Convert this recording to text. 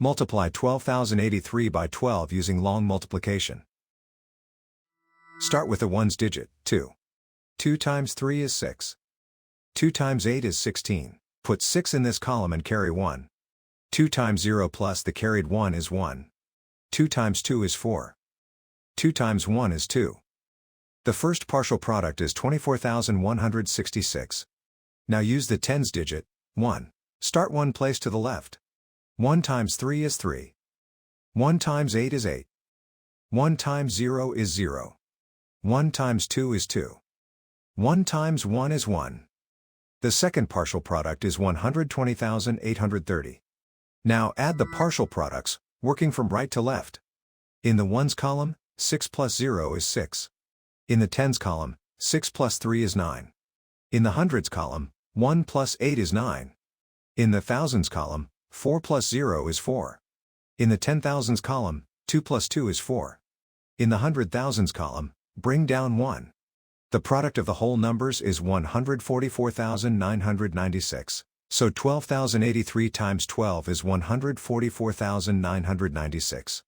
Multiply 12,083 by 12 using long multiplication. Start with the ones digit, 2. 2 times 3 is 6. 2 times 8 is 16. Put 6 in this column and carry 1. 2 times 0 plus the carried 1 is 1. 2 times 2 is 4. 2 times 1 is 2. The first partial product is 24,166. Now use the tens digit, 1. Start one place to the left. 1 times 3 is 3. 1 times 8 is 8. 1 times 0 is 0. 1 times 2 is 2. 1 times 1 is 1. The second partial product is 120,830. Now add the partial products, working from right to left. In the ones column, 6 plus 0 is 6. In the tens column, 6 plus 3 is 9. In the hundreds column, 1 plus 8 is 9. In the thousands column, 4 plus 0 is 4. In the 10,000s column, 2 plus 2 is 4. In the 100,000s column, bring down 1. The product of the whole numbers is 144,996. So 12,083 times 12 is 144,996.